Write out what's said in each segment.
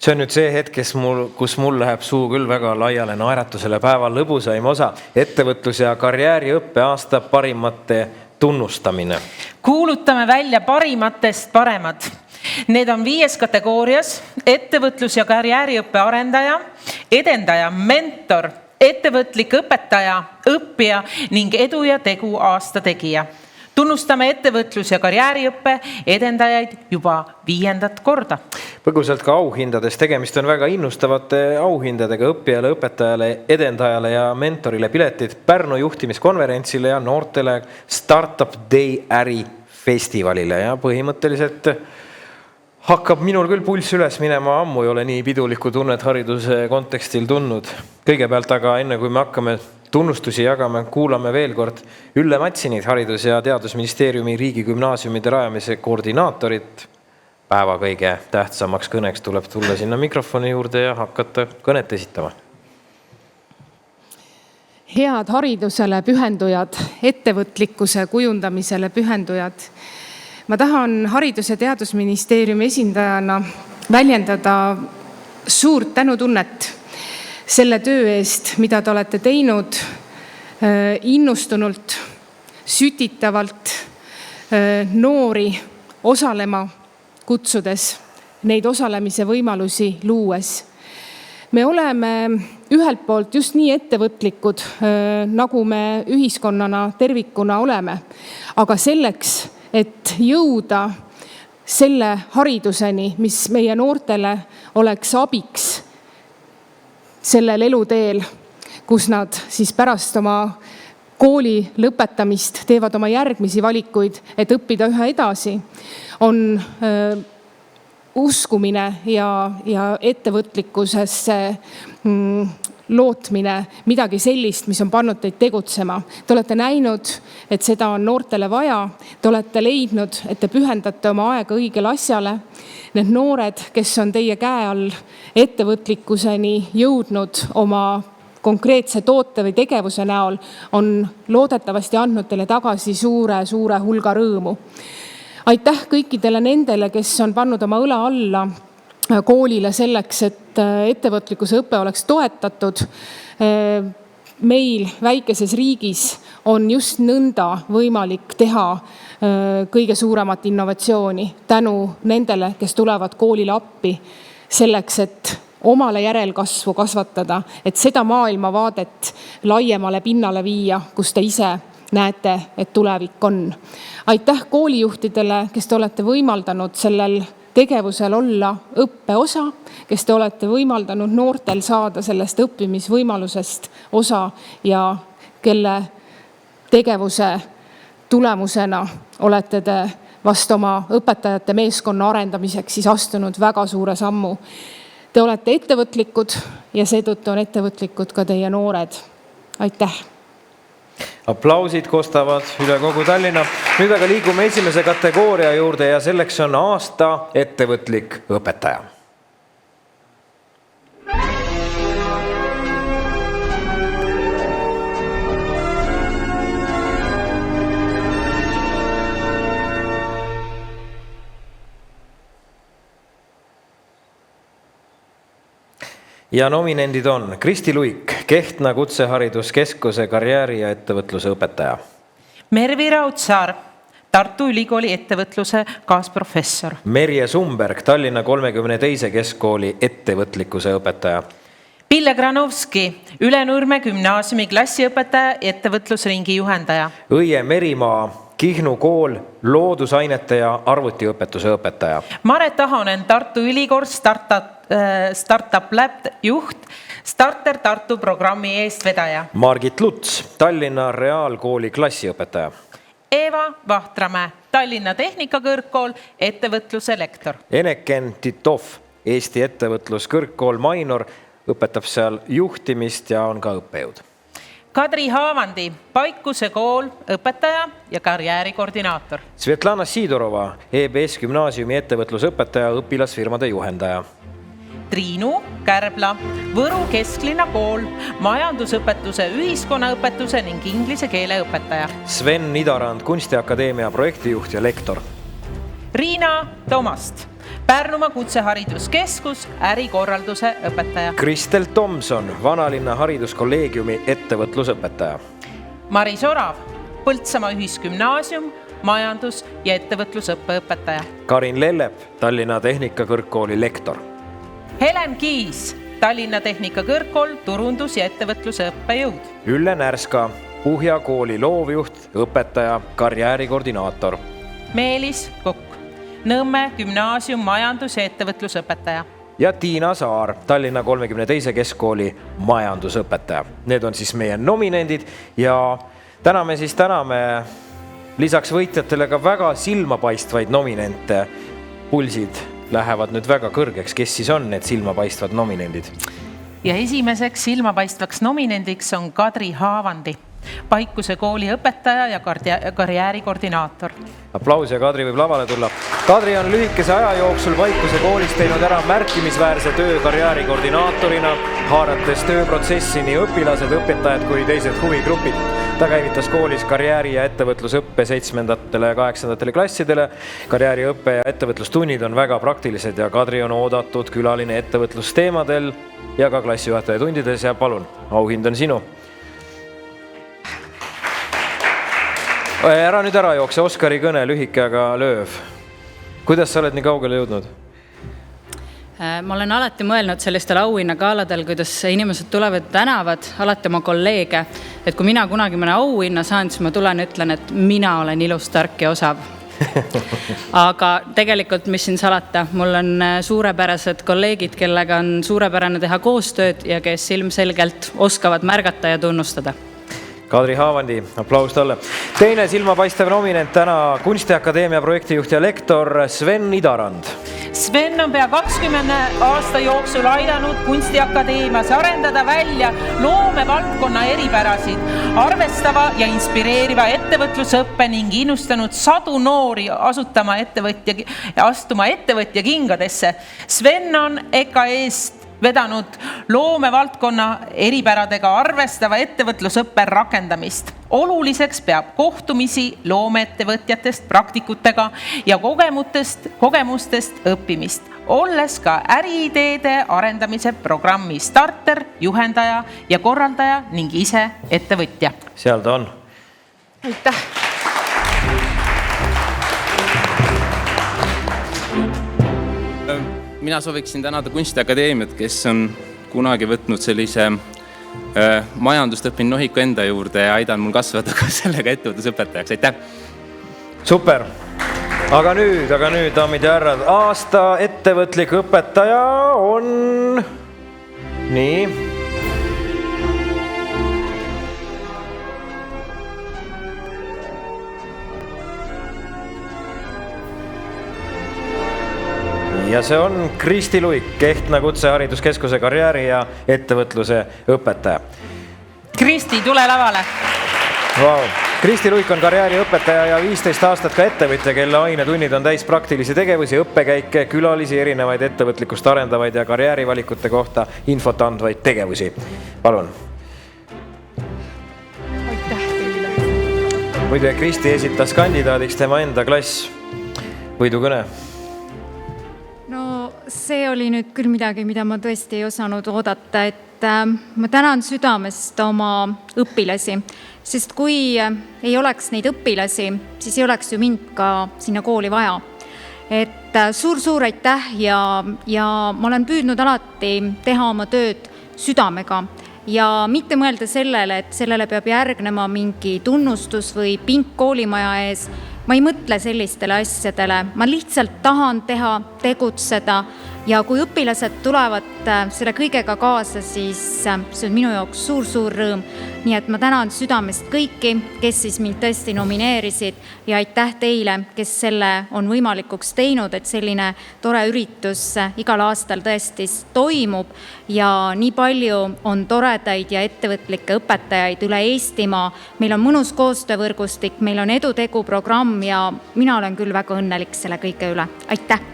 See on nüüd see hetk, kus mul läheb suu küll väga laiale naeratusele päeva lõbusaim osa. Ettevõtlus- ja karjääriõppe aasta parimate tunnustamine. Kuulutame välja parimatest paremad. Need on 5 kategoorias: ettevõtlus- ja karjääriõppe arendaja, edendaja, mentor, ettevõtlik õpetaja, õppija ning edu ja tegu aasta tegija. Tunnustame ettevõtlus- ja karjääriõppe edendajaid juba 5. korda. Põgusalt ka auhindades. Tegemist on väga innustavate auhindadega õppijale, õpetajale, edendajale ja mentorile. Piletid Pärnu juhtimiskonverentsile ja noortele Startup Day ärifestivalile. Ja põhimõtteliselt hakkab minul küll pulss üles minema, ammu ei ole nii pidulikku tunnet hariduse kontekstil tundnud. Kõigepealt aga enne kui me hakkame tunnustusi jagame, kuulame veel kord Ülle Matsinit, Haridus- ja Teadusministeeriumi riigigümnaasiumide rajamise koordinaatorit. Päeva kõige tähtsamaks kõneks tuleb tulla sinna mikrofoni juurde ja hakata kõnet esitama. Head haridusele pühendujad, ettevõtlikkuse kujundamisele pühendujad. Ma tahan Haridus- ja Teadusministeeriumi esindajana väljendada suurt tänutunnet selle töö eest, mida te olete teinud innustunult, sütitavalt noori osalema kutsudes, neid osalemise võimalusi luues. Me oleme ühelt poolt just nii ettevõtlikud, nagu me ühiskonnana tervikuna oleme. Aga selleks, et jõuda selle hariduseni, mis meie noortele oleks abiks sellel eluteel, kus nad siis pärast oma kooli lõpetamist teevad oma järgmisi valikuid, et õppida ühe edasi, on uskumine ja ettevõtlikkusesse lootmine midagi sellist, mis on pannud teid tegutsema. Te olete näinud, et seda on noortele vaja. Te olete leidnud, et te pühendate oma aega õigele asjale. Need noored, kes on teie käe all ettevõtlikkuseni jõudnud oma konkreetse toote või tegevuse näol, on loodetavasti andnud teile tagasi suure hulga rõõmu. Aitäh kõikidele nendele, kes on pannud oma õla alla koolile selleks, et ettevõtlikkuse õpe oleks toetatud. Meil väikeses riigis on just nõnda võimalik teha kõige suuremat innovatsiooni tänu nendele, kes tulevad koolile appi selleks, et omale järelkasvu kasvatada, et seda maailmavaadet laiemale pinnale viia, kus te ise näete, et tulevik on. Aitäh koolijuhtidele, kes te olete võimaldanud sellel tegevusel olla õppeosa, kes te olete võimaldanud noortel saada sellest õppimisvõimalusest osa ja kelle tegevuse tulemusena olete te vast oma õpetajate meeskonna arendamiseks siis astunud väga suure sammu. Te olete ettevõtlikud ja seetõttu on ettevõtlikud ka teie noored. Aitäh! Aplausid kostavad üle kogu Tallinna. Nüüd aga liigume esimese kategooria juurde ja selleks on aasta ettevõtlik õpetaja. Ja nominendid on Kristi Luik, Kehtna Kutsehariduskeskuse karjääri ja ettevõtluse õpetaja. Mervi Raudsaar, Tartu Ülikooli ettevõtluse kaasprofessor. Merje Sumberg, Tallinna 32. keskkooli ettevõtlikkuse õpetaja. Pille Granovski, Ülenurme gümnaasiumi klassiõpetaja, ettevõtlusringi juhendaja. Õie Merimaa, Kihnu kool, loodusainete ja arvutiõpetuse õpetaja. Maret Ahonen, Tartu Ülikool Startup Lab juht, Starter Tartu programmi eestvedaja. Margit Luts, Tallinna Reaalkooli klassiõpetaja. Eva Vahtramäe, Tallinna Tehnikakõrgkool, ettevõtluse lektor. Eneken Titov, Eesti ettevõtluskõrgkool Mainor, õpetab seal juhtimist ja on ka õppejõud. Kadri Haavandi, Paikuse kool, õpetaja ja karjäärikoordinaator. Svetlana Sidorova, EBS gümnaasiumi ettevõtlusõpetaja, õpilasfirmade juhendaja. Triinu Kärbla, Võru kesklinna kool, majandusõpetuse, ühiskonnaõpetuse ning inglise keele õpetaja. Sven Nidarand, Kunstiakadeemia projektijuht ja lektor. Riina Tomast, Pärnumaa Kutsehariduskeskus ärikorralduse õpetaja. Kristel Tomson, Vanalinna hariduskolleegiumi ettevõtlusõpetaja. Maris Orav, Põltsamaa Ühisgümnaasium, majandus- ja ettevõtlusõppe õpetaja. Karin Lellep, Tallinna Tehnikakõrgkooli lektor. Helen Kiis, Tallinna Tehnikakõrgkool, turundus- ja ettevõtluse õppejõud. Ülle Närska, Puhja kooli loovjuht, õpetaja, karjäärikoordinaator. Meelis Kokk, Nõmme Gümnaasium, majandus- ja ettevõtlusõpetaja. Ja Tiina Saar, Tallinna 32. keskkooli majandusõpetaja. Need on siis meie nominendid ja täna me täname lisaks võitjatele ka väga silmapaistvaid nominente. Pulsid lähevad nüüd väga kõrgeks. Kes siis on need silmapaistvad nominendid? Ja esimeseks silmapaistvaks nominendiks on Kadri Haavandi, Paikuse kooli õpetaja ja karjäärikoordinaator. Aplaus ja Kadri võib lavale tulla. Kadri on lühikese aja jooksul Paikuse koolis teinud ära märkimisväärse töö karjäärikoordinaatorina, haarates tööprotsessi nii õpilased, õpetajad kui teised huvigrupid. Ta käivitas koolis karjääri- ja ettevõtlusõppe 7. ja 8. klassidele. Karjääriõppe ja ettevõtlustunnid on väga praktilised ja Kadri on oodatud külaline ettevõtlusteemadel ja ka klassijuhataja tundides ja palun, auhind on sinu. Ära nüüd ära jookse, Oskari kõne lühike, aga lööv. Kuidas sa oled nii kaugele jõudnud? Ma olen alati mõelnud sellistel auhinnagaladel, kuidas inimesed tulevad tänavad, alati oma kolleege, et kui mina kunagi mõne auhinna saan, siis ma tulen ja ütlen, et mina olen ilus, tark ja osav. Aga tegelikult, mis siin salata, mul on suurepärased kolleegid, kellega on suurepärane teha koostööd ja kes ilmselgelt oskavad märgata ja tunnustada. Kadri Haavandi, aplaus talle. Teine silmapaistev nominent täna Kunstiakadeemia projektijuht ja lektor Sven Idarand. Sven on pea 20 aasta jooksul aidanud Kunstiakadeemias arendada välja loomevaldkonna eripärasid, arvestava ja inspireeriva ettevõtlusõppe ning innustanud sadu noori astuma ettevõtja kingadesse. Sven on EKA-st vedanud loomevaldkonna eripäradega arvestava ettevõtlusõppe rakendamist. Oluliseks peab kohtumisi loomeettevõtjatest, praktikutega ja kogemustest õppimist, olles ka äriideede arendamise programmi starter, juhendaja ja korraldaja ning ise ettevõtja. Seal ta on. Aitäh! Mina sooviksin tänada Kunstiakadeemiat, kes on kunagi võtnud sellise majandust õppinud nohiku enda juurde ja aidan mul kasvada ka sellega ettevõtlusõpetajaks. Aitäh! Super! Aga nüüd, daamid ja härrad, aasta ettevõtlik õpetaja on... Nii. Ja see on Kristi Luik, Kehtna Kutsehariduskeskuse karjääri- ja ettevõtluse õpetaja. Kristi, tule lavale! Wow. Kristi Luik on karjääriõpetaja ja 15 aastat ka ettevõtja, kelle ainetunnid on täis praktilisi tegevusi, õppekäike, külalisi, erinevaid ettevõtlikkust arendavaid ja karjäärivalikute kohta infot andvaid tegevusi. Palun. Aitäh teile. Muidu Kristi esitas kandidaadiks tema enda klass. Võidukõne. No see oli nüüd küll midagi, mida ma tõesti ei osanud oodata, et ma tänan südamest oma õpilasi, sest kui ei oleks neid õpilasi, siis ei oleks ju mind ka sinna kooli vaja. Et suur aitäh ja ma olen püüdnud alati teha oma tööd südamega ja mitte mõelda sellele, et sellele peab järgnema mingi tunnustus või pink koolimaja ees. Ma ei mõtle sellistele asjadele, ma lihtsalt tahan teha, tegutseda ja kui õpilased tulevad selle kõigega kaasa, siis see on minu jaoks suur rõõm. Nii et ma tänan südamest kõiki, kes siis mind tõesti nomineerisid ja aitäh teile, kes selle on võimalikuks teinud, et selline tore üritus igal aastal tõesti toimub ja nii palju on toredaid ja ettevõtlikke õpetajaid üle Eestimaa. Meil on mõnus koostöövõrgustik, meil on edutegu programm ja mina olen küll väga õnnelik selle kõige üle. Aitäh!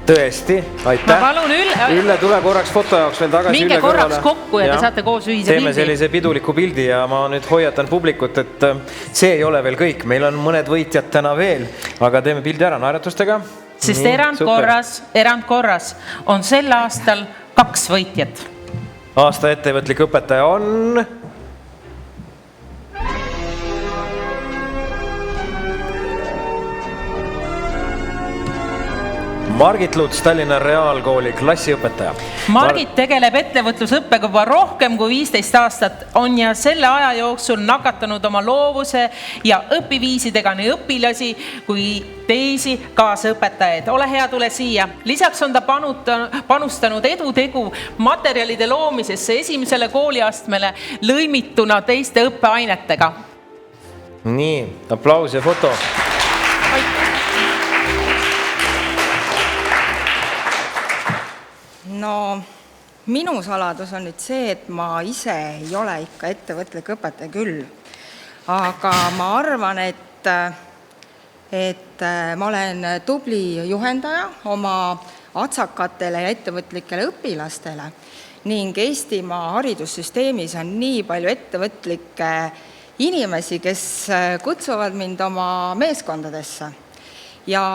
Tõesti, aitäh. Ma palun Ülle, tule korraks foto jaoks veel tagasi. Minge korraks kokku ja te saate koos ühise Teeme pildi. sellise piduliku pildi ja ma nüüd hoiatan publikut, et see ei ole veel kõik. Meil on mõned võitjad täna veel, aga teeme pildi ära naeratustega. sest Nii, super. erandkorras on sel aastal 2 võitjat. Aasta ettevõtlik õpetaja on... Margit Luts, Tallinna Reaalkooli klassiõpetaja. Margit tegeleb ettevõtlusõppega juba rohkem kui 15 aastat on ja selle aja jooksul nakatanud oma loovuse ja õpiviisidega nii õpilasi kui teisi kaasõpetajaid. Ole hea, tule siia. Lisaks on ta panustanud edutegu materjalide loomisesse esimesele kooliastmele lõimituna teiste õppeainetega. Nii, aplaus ja foto. No minu saladus on nüüd see, et ma ise ei ole ikka ettevõtlik õpetaja küll. Aga ma arvan, et ma olen tubli juhendaja oma atsakatele ja ettevõtlikele õpilastele ning Eestimaa haridussüsteemis on nii palju ettevõtlikke inimesi, kes kutsuvad mind oma meeskondadesse. Ja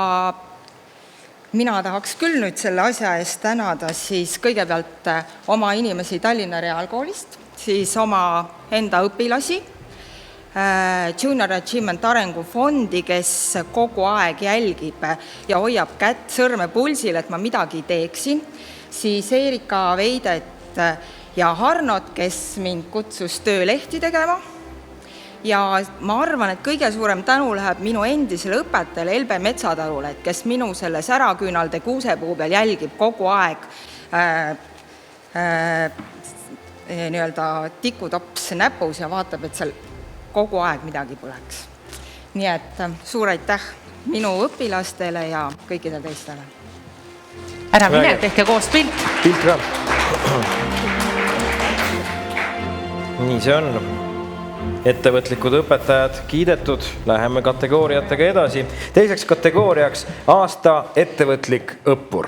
mina tahaks küll nüüd selle asja eest tänada siis kõigepealt oma inimesi Tallinna Reaalkoolist, siis oma enda õpilasi, Junior Achievement Arengufondi, kes kogu aeg jälgib ja hoiab sõrme pulsil, et ma midagi teeksin, siis Eerika Veidet ja Harnot, kes mind kutsus töölehti tegema. Ja ma arvan, et kõige suurem tänu läheb minu endisele õpetajale Elbe Metsatarule, kes minu selle säraküünalde kuusepuu peal jälgib kogu aeg nii-öelda tikutops näpus ja vaatab, et seal kogu aeg midagi põleks. Nii et suur aitäh minu õpilastele ja kõikidele teistele. Ära mine, tehke koos pilt. Pilt ka. Nii see on. Ettevõtlikud õpetajad kiidetud, läheme kategooriatega edasi. Teiseks kategooriaks aasta ettevõtlik õppur.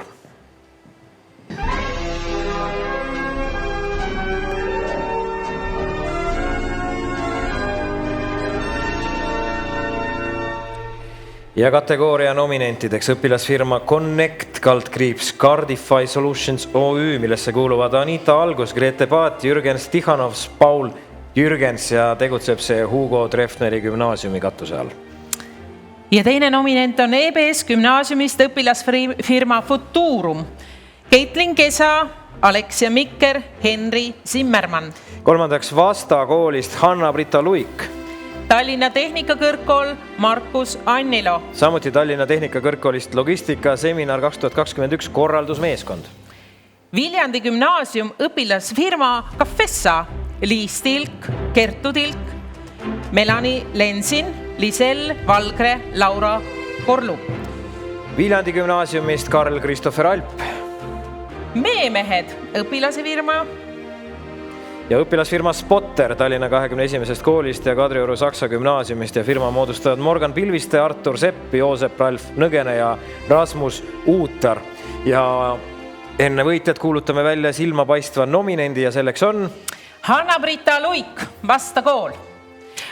Ja kategooria nominentideks õpilasfirma Connect / Cardify Solutions OÜ, millesse kuuluvad Anita Algus, Grete Paat, Jürgen Stihanovs, Paul Jürgens ja tegutseb see Hugo Treffneri gümnaasiumi katuse all. Ja teine nominent on EBS gümnaasiumist õpilasfirma Futurum. Caitlin Kesa, Aleksia Mikker, Henri Zimmermann. Kolmandaks Vasta koolist Hanna-Brita Luik. Tallinna Tehnikakõrgkool Markus Annilo. Samuti Tallinna Tehnikakõrgkoolist Logistika seminar 2021 korraldusmeeskond. Viljandi gümnaasium õpilasfirma Cafessa. Liis Tilk, Kertu Tilk, Melani Lensin, Lisel Valgre, Laura Korlu. Viljandi gümnaasiumist Karl Kristoffer Alp. Meemehed, õpilasfirma. Ja õpilasfirma Spotter Tallinna 21. koolist ja Kadrioru Saksa gümnaasiumist ja firma moodustajad Morgan Pilviste, Artur Sepp, Joosep Ralf Nõgene ja Rasmus Uutar. Ja enne võitjad kuulutame välja silmapaistva nominendi ja selleks on... Hanna-Brita Luik, Vasta kool.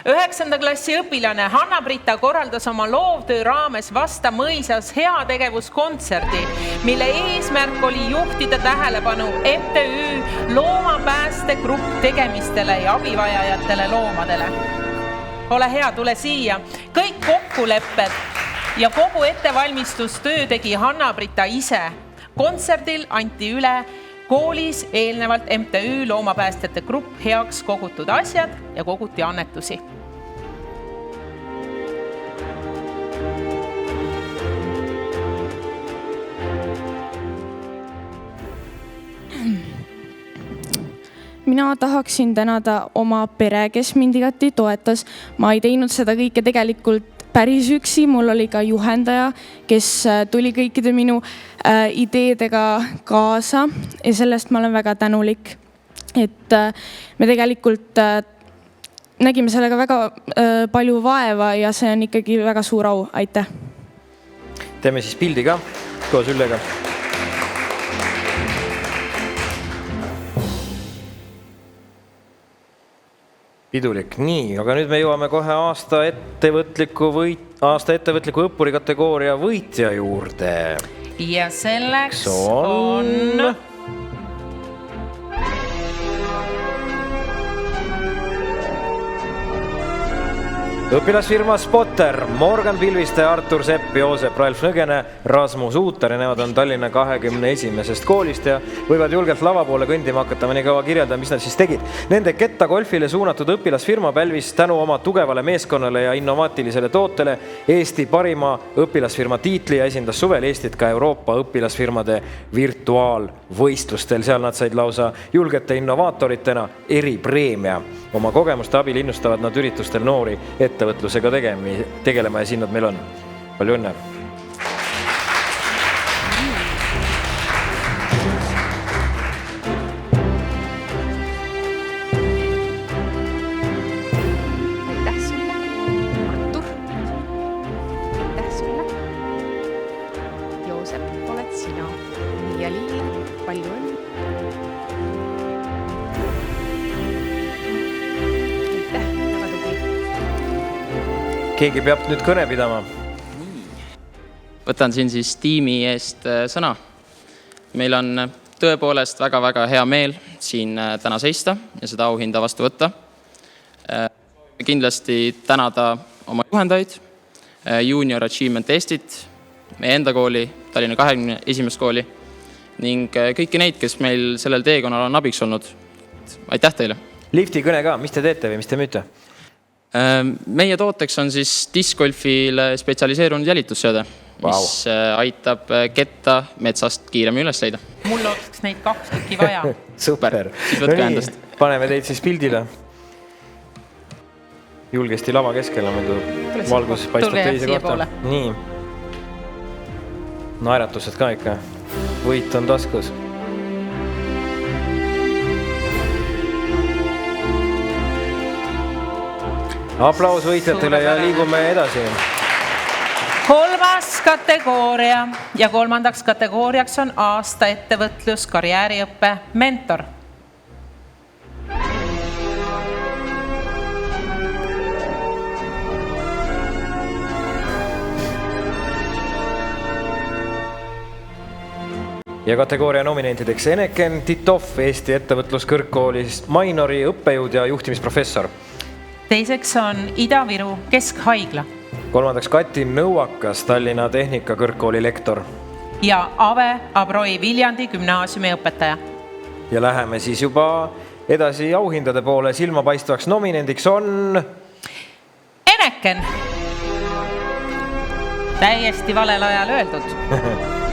9. klassi õpilane Hanna-Brita korraldas oma loovtöö raames Vasta mõisas heategevuskontserdi, mille eesmärk oli juhtida tähelepanu MTÜ Loomapäästegrupp tegemistele ja abivajajatele loomadele. Ole hea, tule siia. Kõik kokkulepped ja kogu ettevalmistustöö tegi Hanna-Brita ise. Kontserdil anti üle koolis eelnevalt MTÜ Loomapäästjate grupp heaks kogutud asjad ja koguti annetusi. Mina tahaksin tänada oma pere, kes mind igati toetas. Ma ei teinud seda kõike tegelikult päris üksi, mul oli ka juhendaja, kes tuli kõikide minu ideedega kaasa ja sellest ma olen väga tänulik. Et me tegelikult nägime sellega väga palju vaeva ja see on ikkagi väga suur au. Aitäh! Teeme siis pildi ka koos Üllega. Pidulik. Nii, aga nüüd me jõuame kohe aasta ettevõtliku õppuri kategooria võitja juurde. Ja selleks on... õpilasfirma Spotter, Morgan Pilviste, Artur Sepp, Joosep Ralf Nõgene, Rasmus Uutar ja nemad on Tallinna 21. koolist ja võivad julgelt lava poole kõndima hakata, mõni kaua kirjelda, mis nad siis tegid. Nende kettagolfile suunatud õpilasfirma pälvis tänu oma tugevale meeskonnale ja innovaatilisele tootele Eesti parima õpilasfirma tiitli ja esindas suvel Eestit ka Euroopa õpilasfirmade virtuaalvõistlustel. Seal nad said lausa julgete innovaatoritena eripreemia. Oma kogemuste abil innustavad nad üritustel noori ettevõtlusega tegelema ja siin nad meil on. Palju õnne! Aitäh sulle, Artur. Aitäh sulle. Joosep, oled sina. Ja Liin, palju õnne. Keegi peab nüüd kõne pidama. Võtan siin siis tiimi eest sõna. Meil on tõepoolest väga-väga hea meel siin täna seista ja seda auhinda vastu võtta. Kindlasti tänada oma juhendajaid, Junior Achievement Eestit, meie enda kooli, Tallinna 21. kooli ning kõiki neid, kes meil sellel teekonnal on abiks olnud. Aitäh teile! Lifti kõne ka, mis te teete või mis te müüte? Meie tooteks on siis discgolfile spetsialiseerunud jälitusseade, mis aitab ketta metsast kiiremini üles leida. Mul oleks neid 2 tükki vaja. Super. Siis võtke endast. Paneme teid siis pildile. Julgesti lava keskele, muidu valgus paistab teise kohta. Nii. Naeratused ka ikka. Võit on taskus. Aplaus võitjatele ja liigume edasi. 3. kategooria ja 3. kategooriaks on aasta ettevõtlus karjääriõppe mentor. Ja kategooria nominentideks Eneken Titov, Eesti ettevõtluskõrgkoolist Mainori õppejõud ja juhtimisprofessor. Teiseks on Ida-Viru Keskhaigla. 3. Kati Nõuakas, Tallinna Tehnikakõrgkooli lektor. Ja Ave Abroi Viljandi gümnaasiumi õpetaja. Ja läheme siis juba edasi auhindade poole. Silmapaistvaks nominendiks on... Eneken! Täiesti valel ajal öeldud.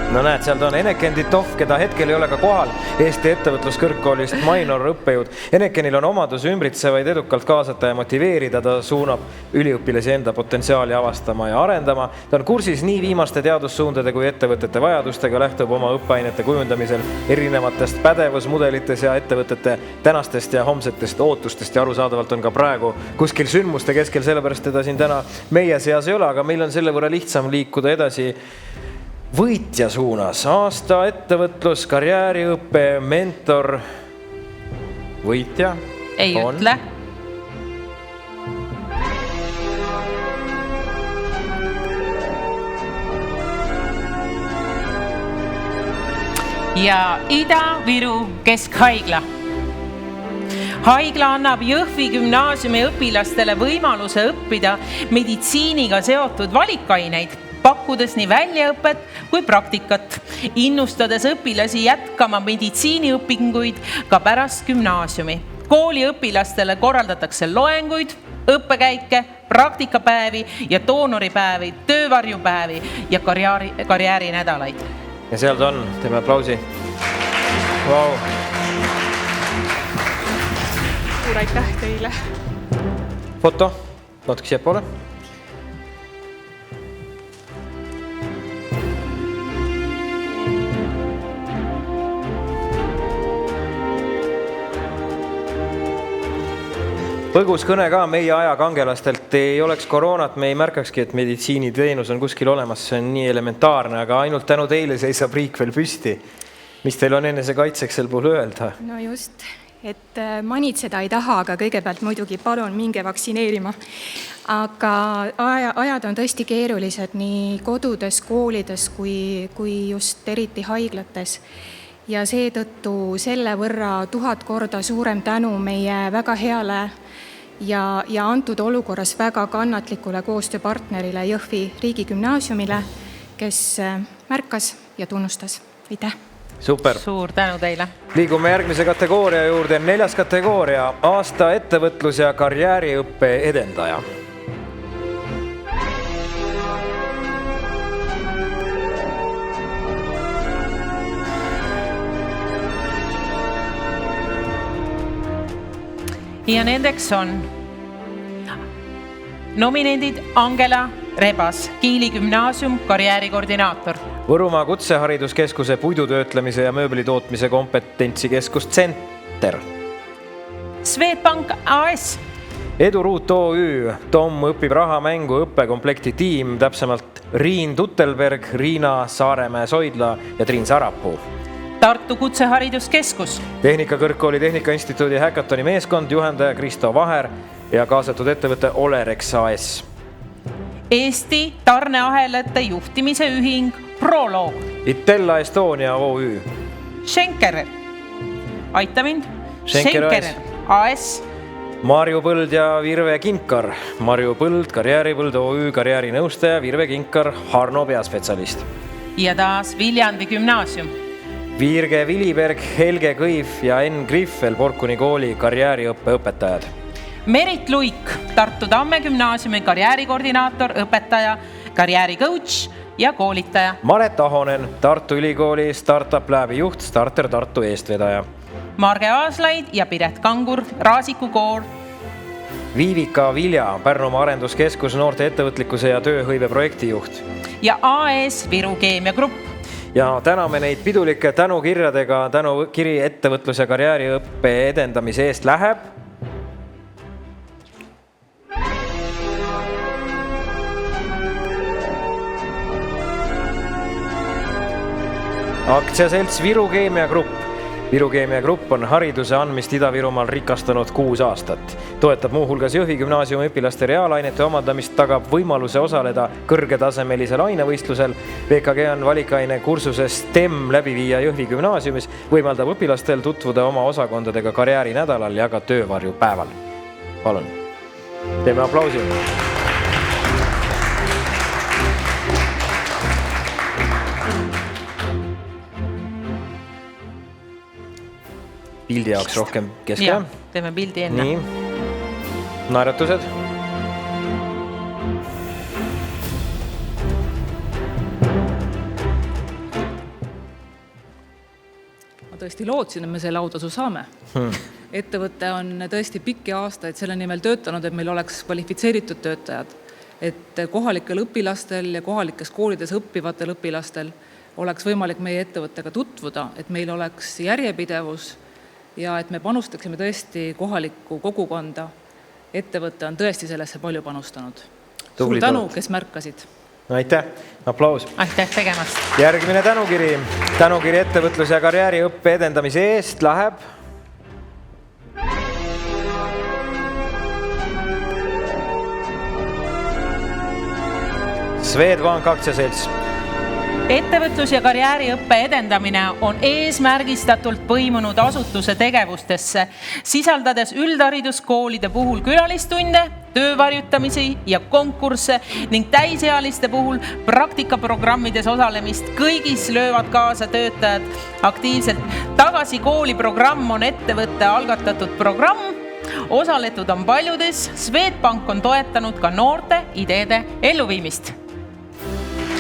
No näed, seal on Eneken Titov, keda hetkel ei ole ka kohal, Eesti ettevõtluskõrgkoolist Mainor õppejõud. Enekenil on omadus ümbritsevaid edukalt kaasata ja motiveerida, ta suunab üliõpilasi enda potentsiaali avastama ja arendama. Ta on kursis nii viimaste teadussuundade kui ettevõtete vajadustega, lähtub oma õppeainete kujundamisel erinevatest pädevusmudelites ja ettevõtete tänastest ja homsetest ootustest ja arusaadavalt on ka praegu kuskil sündmuste keskel, sellepärast teda siin täna meie seas ei ole, aga meil on selle võrra lihtsam liikuda edasi võitja suunas. Aasta ettevõtlus, karjääriõppe, mentor, võitja ei on... ütle. Ja Ida-Viru Keskhaigla. Haigla annab Jõhvi gümnaasiumi õpilastele võimaluse õppida meditsiiniga seotud valikaineid, pakkudes nii väljaõpet kui praktikat, innustades õpilasi jätkama meditsiiniõpinguid ka pärast gümnaasiumi. Kooli õpilastele korraldatakse loenguid, õppekäike, praktikapäevi ja doonoripäevi, töövarjupäevi ja karjäärinädalaid. Ja seal ta on, teeme aplausi. Vau. Suur aitäh teile. Foto, natuke siia poole. Põgus kõne ka meie aja kangelastelt. Ei oleks koroonat, me ei märkakski, et meditsiiniteenus on kuskil olemas. See on nii elementaarne, aga ainult tänu teile seisab riik veel püsti. Mis teil on enese kaitseks sel puhul öelda? No just, et manitseda ei taha, aga kõigepealt muidugi palun minge vaktsineerima. Aga ajad on tõesti keerulised nii kodudes, koolides kui just eriti haiglates. Ja seetõttu selle võrra 1000 korda suurem tänu meie väga heale ja antud olukorras väga kannatlikule koostööpartnerile Jõhvi riigigümnaasiumile, kes märkas ja tunnustas. Aitäh! Super. Suur tänu teile. Liigume järgmise kategooria juurde. 4. kategooria, aasta ettevõtlus- ja karjääriõppe edendaja. Ja nendeks on nominendid Angela Rebas, Kiili gümnaasium, karjäärikoordinaator. Võrumaa Kutsehariduskeskuse puidutöötlemise ja mööblitootmise kompetentsikeskus Center. Swedbank AS. Eduruut OÜ, Tom õpib rahamängu õppekomplekti tiim, täpsemalt Riin Tuttelberg, Riina Saaremäe-Soidla ja Triin Sarapuu. Tartu Kutsehariduskeskus. Tehnikakõrgkooli Tehnikainstituudi häkatoni meeskond, juhendaja Kristo Vaher ja kaasatud ettevõte Olerex AS. Eesti tarneahelate juhtimise ühing Proloog. Itella Estonia OÜ. Schenker. Aita mind. Schenker AS. Marju Põld ja Virve Kinkar. Marju Põld, Karjääripõld OÜ, karjäärinõustaja, Virve Kinkar, Harno peaspetsialist. Ja taas Viljandi gümnaasium. Virge Viliberg, Helge Kõiv ja Enn Griffel, Porkuni kooli karjääriõppe õpetajad. Merit Luik, Tartu Tamme gümnaasiumi karjäärikoordinaator, õpetaja, karjääricoach ja koolitaja. Maret Ahonen, Tartu Ülikooli Startup Labi juht, Starter Tartu eestvedaja. Marge Aaslaid ja Piret Kangur, Raasiku kool. Viivika Vilja, Pärnumaa arenduskeskus, noorte ettevõtlikkuse ja tööhõive projektijuht. Ja AS Viru Keemia Grupp. Ja täname neid pidulike tänukirjadega. Tänukiri ettevõtlus- ja karjääriõppe edendamise eest läheb aktsiaselts Viru Keemia Grupp. Viru Keemia Grupp on hariduse andmist Ida-Virumaal rikastanud 6 aastat. Toetab muuhulgas Jõhvi gümnaasiumi õpilaste reaalainete omandamist, tagab võimaluse osaleda kõrgetasemelisel ainevõistlusel. VKG on valikaine kursuse STEM läbi viia Jõhvi gümnaasiumis, võimaldab õpilastel tutvuda oma osakondadega karjäärinädalal ja ka töövarjupäeval. Palun, teeme aplausi. Pildi jaoks rohkem keske. Ja, teeme pildi enne. Nii, naeratused. Ma tõesti lootsin, et me selle autasu saame. Ettevõte on tõesti pikki aastaid selle nimel töötanud, et meil oleks kvalifitseeritud töötajad. Et kohalikel õpilastel ja kohalikes koolides õppivatel õpilastel oleks võimalik meie ettevõttega tutvuda, et meil oleks järjepidevus ja et me panustaksime tõesti kohalikku kogukonda. Ettevõte on tõesti sellesse palju panustanud. Suur tänu, kes märkasid. Aitäh, aplaus. Aitäh tegemast. Järgmine tänukiri. Tänukiri ettevõtlus- ja karjääriõppe edendamise eest läheb Swedbank aktsiaselts. Ettevõtlus- ja karjääriõppe edendamine on eesmärgistatult põimunud asutuse tegevustesse, sisaldades üldhariduskoolide puhul külalistunde, töövarjutamisi ja konkursse ning täisealiste puhul praktikaprogrammides osalemist. Kõigis löövad kaasa töötajad aktiivselt. Tagasi kooli programm on ettevõtte algatatud programm. Osaletud on paljudes. Swedbank on toetanud ka noorte ideede elluviimist.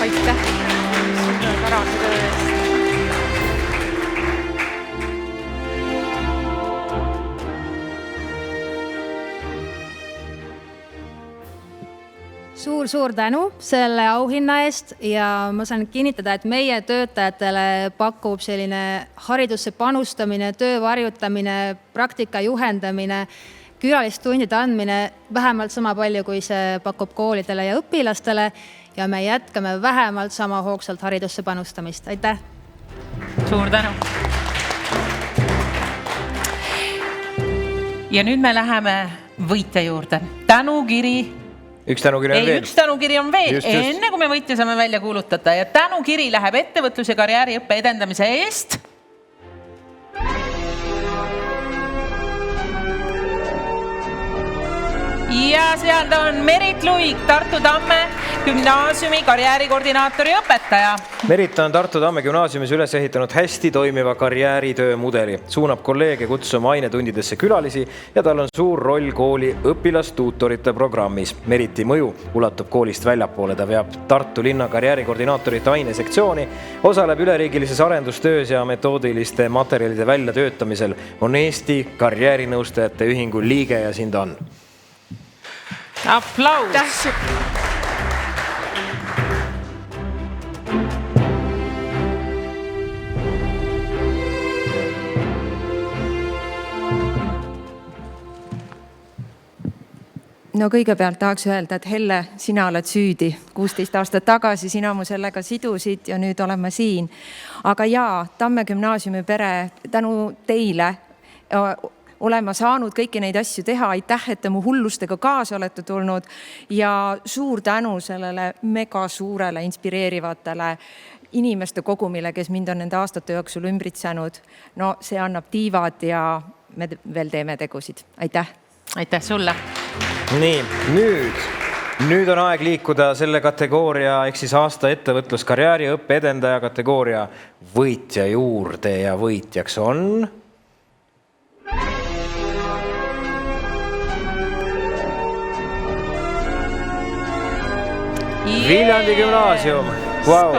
Aitäh! Pärase töö eest. Suur tänu selle auhinna eest ja ma saan kinnitada, et meie töötajatele pakub selline haridusse panustamine, töö varjutamine, praktika juhendamine, külaalistundide andmine vähemalt sama palju, kui see pakub koolidele ja õpilastele. Ja me jätkame vähemalt sama hoogsalt haridusse panustamist. Aitäh! Suur tänu! Ja nüüd me läheme võitja juurde. Tänukiri. Üks tänukiri on veel. Üks tänukiri on veel, Just. enne kui me võitja saame välja kuulutada. Ja tänukiri läheb ettevõtlus- ja karjääriõppe edendamise eest. Ja seal on Merit Luik, Tartu Tamme gümnaasiumi karjäärikoordinaatori õpetaja. Merit on Tartu Tamme gümnaasiumis üles ehitanud hästi toimiva karjääritöö mudeli. Suunab kolleege kutsuma ainetundidesse külalisi ja tal on suur roll kooli õpilastuutorite programmis. Meriti mõju ulatub koolist väljapoole. Ta veab Tartu linna karjäärikoordinaatorite ainesektsiooni, osaleb üleriigilises arendustöös ja metoodiliste materjalide väljatöötamisel. On Eesti karjäärinõustajate ühingu liige ja siin ta on. Aplaus! No kõigepealt tahaks öelda, et Helle, sina oled süüdi. 16 aastat tagasi sina mu sellega sidusid ja nüüd oleme siin. Aga jaa, Tamme gümnaasiumi pere, tänu teile olema saanud kõiki neid asju teha. Aitäh, et te mu hullustega kaasa olete tulnud ja suur tänu sellele mega suurele inspireerivatele inimeste kogumile, kes mind on nende aastate jooksul ümbritsenud. No see annab tiivad ja me veel teeme tegusid. Aitäh! Aitäh sulle! Nii, nüüd on aeg liikuda selle kategooria ehk siis aasta ettevõtlus karjääri õppe edendaja kategooria võitja juurde ja võitjaks on Viljandi gümnaasium. Wow.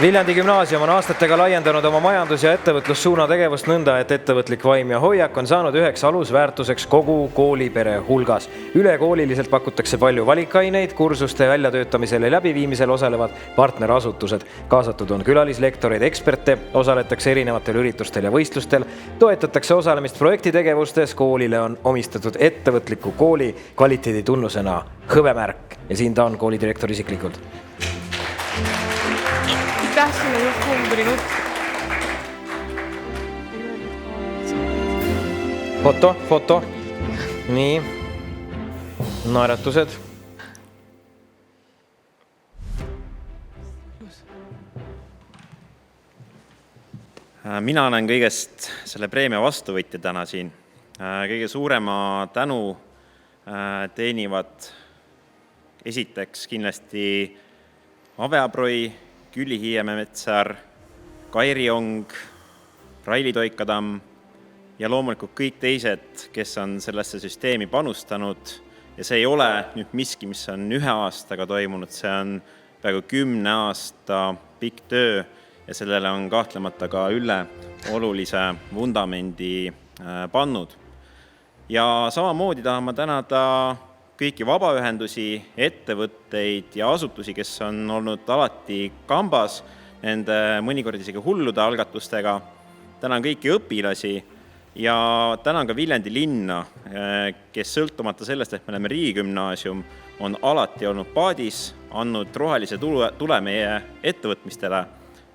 Viljandi gümnaasium on aastatega laiendanud oma majandus- ja ettevõtlussuuna tegevust nõnda, et ettevõtlik vaim ja hoiak on saanud üheks alusväärtuseks kogu koolipere hulgas. Ülekooliliselt pakutakse palju valikaineid, kursuste väljatöötamisel ja läbiviimisel osalevad partnerasutused. Kaasatud on külalislektoreid, eksperte, osaletakse erinevatel üritustel ja võistlustel, toetatakse osalemist projektitegevustes, koolile on omistatud ettevõtliku kooli kvaliteeditunnusena hõbemärk ja siin ta on koolidirektor isiklikult. Sulle just kuum tuli nutt. Foto. Nii. Naeratused. Mina olen kõigest selle preemia vastuvõtja täna siin. Kõige suurema tänu teenivad esiteks kindlasti Aveabroi, Külli Hiiemetsar, Kairi Ong, Raili Toikadamm ja loomulikult kõik teised, kes on sellesse süsteemi panustanud. Ja see ei ole nüüd miski, mis on 1 aastaga toimunud, see on peaaegu 10 aasta pikk töö ja sellele on kahtlemata ka Ülle olulise vundamendi pannud. Ja samamoodi tahan ma tänada kõiki vabaühendusi, ettevõtteid ja asutusi, kes on olnud alati kambas nende mõnikord isegi hullude algatustega. Tänan kõiki õpilasi ja tänan ka Viljandi linna, kes sõltumata sellest, et me oleme riigigümnaasium, on alati olnud paadis, andnud rohelise tule meie ettevõtmistele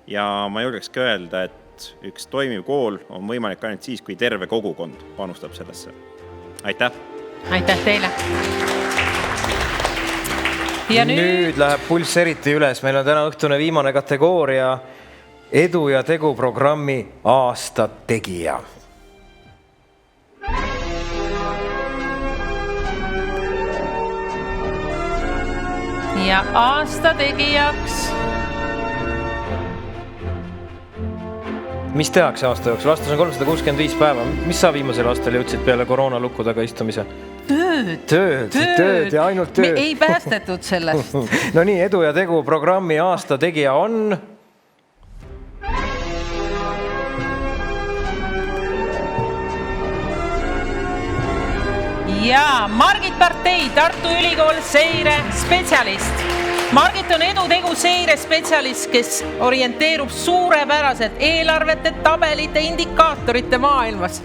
ja ma julgeks ka öelda, et üks toimiv kool on võimalik ainult siis, kui terve kogukond panustab sellesse. Aitäh! Aitäh teile! Ja nüüd läheb pulss eriti üles. Meil on täna õhtune viimane kategooria edu ja tegu programmi aasta tegija. Ja aasta tegijaks. Mis tehakse aasta jooksul? Aastas on 365 päeva. Mis sa viimasel aastal jõudsid peale koroona lukku taga istumise? Tööd ja ainult töö. Me ei päästetud sellest. No nii, edu ja tegu programmi aasta tegija on... Ja Margit Partei, Tartu Ülikool seire spetsialist. Margit on edutegu seire spetsialist, kes orienteerub suurepäraselt eelarvete, tabelite, indikaatorite maailmas.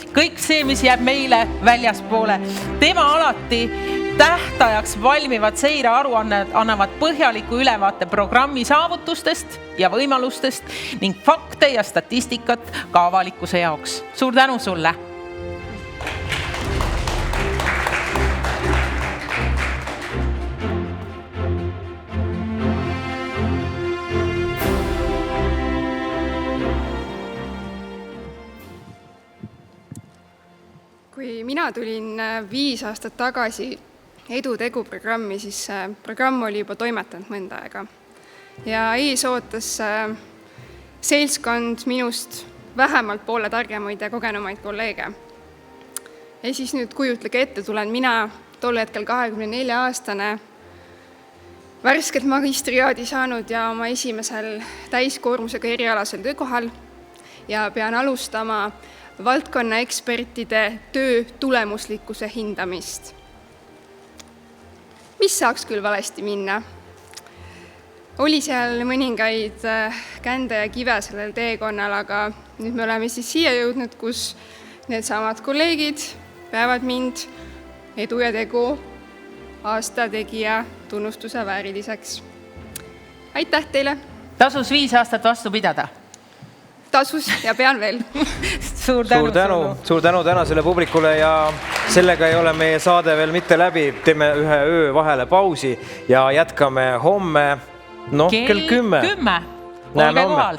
Kõik see, mis jääb meile väljaspoole. Tema alati tähtajaks valmivad seirearuanned annavad põhjaliku ülevaate programmi saavutustest ja võimalustest ning fakte ja statistikat ka avalikkuse jaoks. Suur tänu sulle! kui mina tulin 5 aastat tagasi Edutegu programmi, siis see programm oli juba toimetanud mõnda aega. Ja ees ootas seltskond minust vähemalt poole targemaid ja kogenumaid kolleege. Ja siis nüüd kujutlege ette, tulen mina tol hetkel 24-aastane, värskelt magistriaadi saanud ja oma esimesel täiskoormusega erialasel töökohal ja pean alustama valdkonna ekspertide töö tulemuslikkuse hindamist. Mis saaks küll valesti minna? Oli seal mõningaid kände ja kive sellel teekonnal, aga nüüd me oleme siis siia jõudnud, kus need samad kolleegid peavad mind Edu ja Tegu aasta tegija tunnustuse vääriliseks. Aitäh teile! Tasus 5 aastat vastu pidada. Tasus ja pean veel. Suur tänu tänasele publikule ja sellega ei ole meie saade veel mitte läbi. Teeme ühe öö vahele pausi ja jätkame homme kell 10. Olge kohal!